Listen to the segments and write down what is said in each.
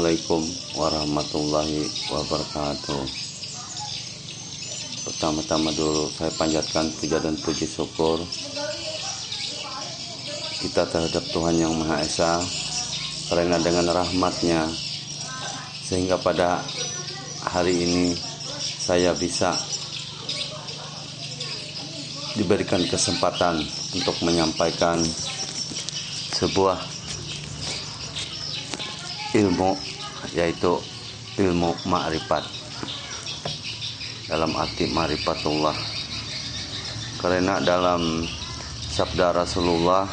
Assalamualaikum warahmatullahi wabarakatuh. Pertama-tama dulu saya panjatkan puja dan puji syukur kita terhadap Tuhan Yang Maha Esa, karena dengan rahmat-Nya sehingga pada hari ini saya bisa diberikan kesempatan untuk menyampaikan sebuah ilmu, yaitu ilmu ma'rifat dalam arti ma'rifatullah. Karena dalam sabda Rasulullah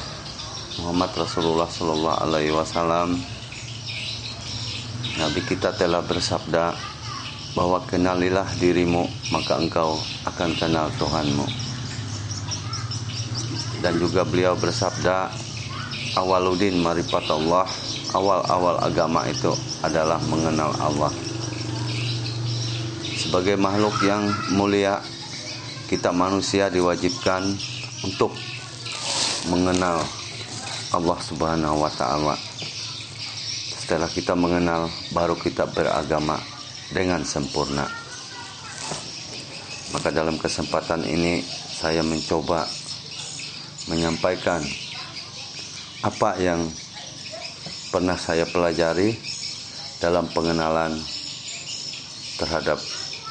Muhammad Rasulullah Sallallahu Alaihi Wasallam, Nabi kita telah bersabda bahwa kenalilah dirimu maka engkau akan kenal Tuhanmu. Dan juga beliau bersabda, awaludin ma'rifatullah, awal-awal agama itu adalah mengenal Allah. Sebagai makhluk yang mulia, kita manusia diwajibkan untuk mengenal Allah Subhanahu wa Ta'ala. Setelah kita mengenal, baru kita beragama dengan sempurna. Maka dalam kesempatan ini saya mencoba menyampaikan apa yang pernah saya pelajari dalam pengenalan terhadap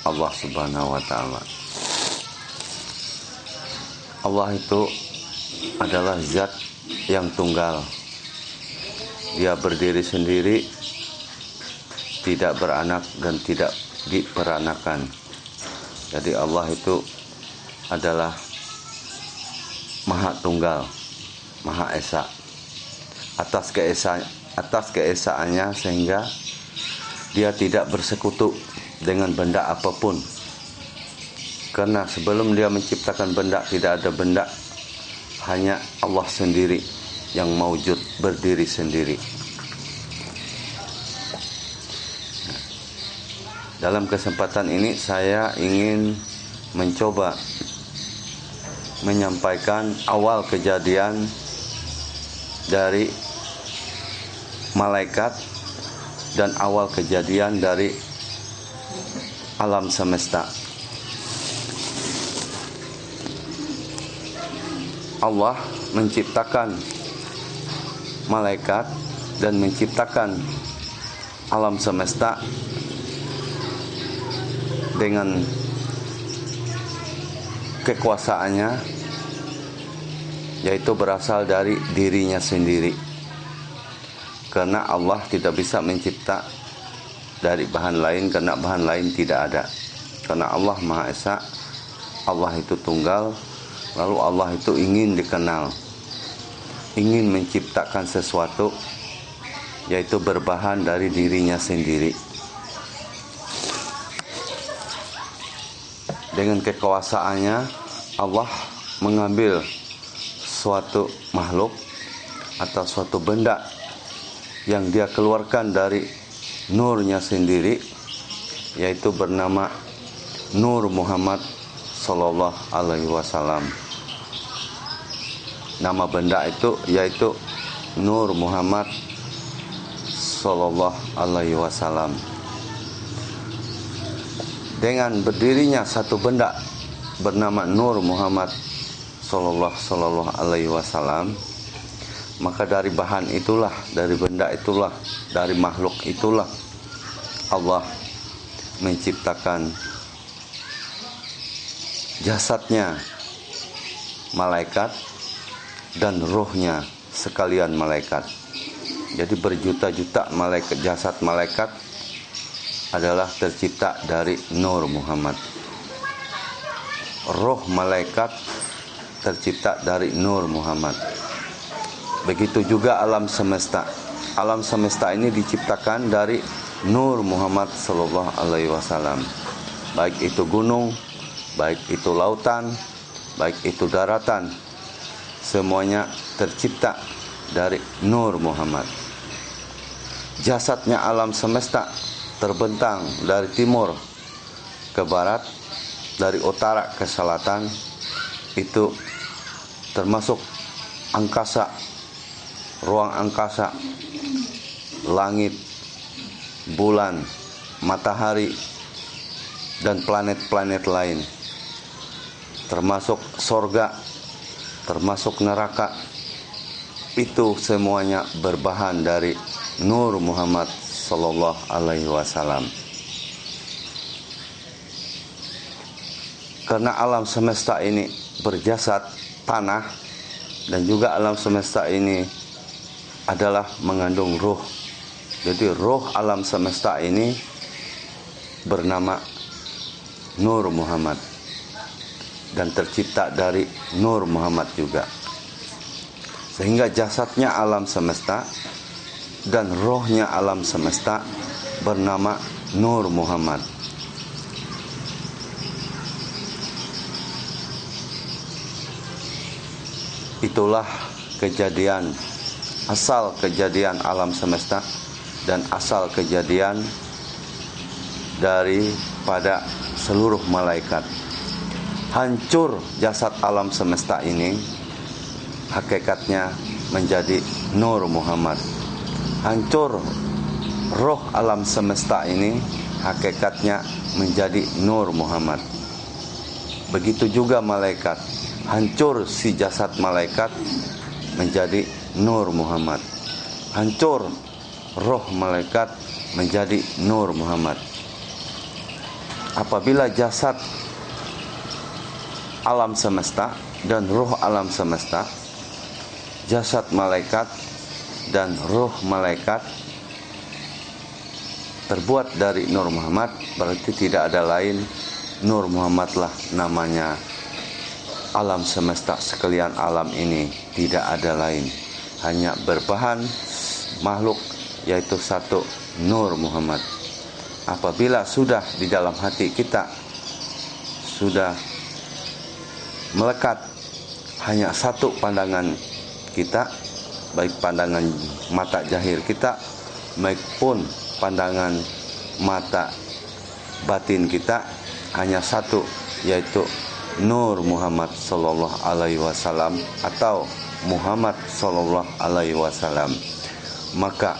Allah Subhanahu wa Ta'ala. Allah itu adalah zat yang tunggal. Dia berdiri sendiri, tidak beranak dan tidak diperanakan. Jadi Allah itu adalah Maha Tunggal, Maha Esa. Atas keesaannya sehingga dia tidak bersekutu dengan benda apapun. Karena sebelum dia menciptakan benda, tidak ada benda, hanya Allah sendiri yang maujud, berdiri sendiri. Dalam kesempatan ini saya ingin mencoba menyampaikan awal kejadian dari malaikat dan awal kejadian dari alam semesta. Allah menciptakan malaikat dan menciptakan alam semesta dengan kekuasaannya, yaitu berasal dari dirinya sendiri. Karena Allah tidak bisa mencipta dari bahan lain, karena bahan lain tidak ada. Karena Allah Maha Esa, Allah itu tunggal, lalu Allah itu ingin dikenal, ingin menciptakan sesuatu, yaitu berbahan dari dirinya sendiri. Dengan kekuasaannya, Allah mengambil suatu makhluk atau suatu benda yang dia keluarkan dari nurnya sendiri, yaitu bernama Nur Muhammad Sallallahu Alaihi Wasallam. Nama benda itu yaitu Nur Muhammad Sallallahu Alaihi Wasallam. Dengan berdirinya satu benda bernama Nur Muhammad Sallallahu Alaihi Wasallam, maka dari bahan itulah, dari benda itulah, dari makhluk itulah Allah menciptakan jasadnya malaikat dan ruhnya sekalian malaikat. Jadi berjuta-juta malaikat, jasad malaikat adalah tercipta dari Nur Muhammad. Ruh malaikat tercipta dari Nur Muhammad. Begitu juga alam semesta. Alam semesta ini diciptakan dari Nur Muhammad Sallallahu Alaihi Wasallam. Baik itu gunung, baik itu lautan, baik itu daratan, semuanya tercipta dari Nur Muhammad. Jasadnya alam semesta terbentang dari timur ke barat, dari utara ke selatan, itu termasuk angkasa, ruang angkasa, langit, bulan, matahari, dan planet-planet lain, termasuk sorga, termasuk neraka, itu semuanya berbahan dari Nur Muhammad Sallallahu Alaihi Wasallam. Karena alam semesta ini berjasad tanah, dan juga alam semesta ini adalah mengandung ruh. Jadi ruh alam semesta ini bernama Nur Muhammad, dan tercipta dari Nur Muhammad juga. Sehingga jasadnya alam semesta dan rohnya alam semesta bernama Nur Muhammad. Itulah kejadian, asal kejadian alam semesta dan asal kejadian daripada seluruh malaikat. Hancur jasad alam semesta ini, hakikatnya menjadi Nur Muhammad. Hancur roh alam semesta ini, hakikatnya menjadi Nur Muhammad. Begitu juga malaikat. Hancur si jasad malaikat menjadi Nur Muhammad. Hancur roh malaikat menjadi Nur Muhammad. Apabila jasad alam semesta dan roh alam semesta, jasad malaikat dan roh malaikat terbuat dari Nur Muhammad, berarti tidak ada lain, Nur Muhammadlah namanya. Alam semesta sekalian alam ini tidak ada lain, hanya berbahan makhluk, yaitu satu Nur Muhammad. Apabila sudah di dalam hati kita sudah melekat hanya satu pandangan kita, baik pandangan mata zahir kita maupun pandangan mata batin kita, hanya satu, yaitu Nur Muhammad Sallallahu Alaihi Wasallam atau Muhammad Sallallahu Alaihi Wasallam, maka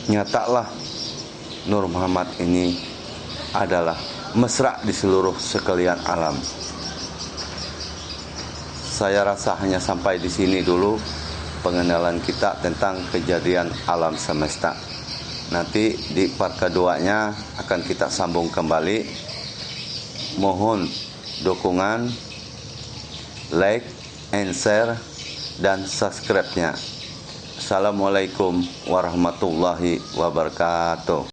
nyatalah Nur Muhammad ini adalah mesra di seluruh sekalian alam. Saya rasa hanya sampai di sini dulu pengenalan kita tentang kejadian alam semesta. Nanti di part keduanya akan kita sambung kembali. Mohon dukungan, like, and share, dan subscribe-nya. Assalamualaikum warahmatullahi wabarakatuh.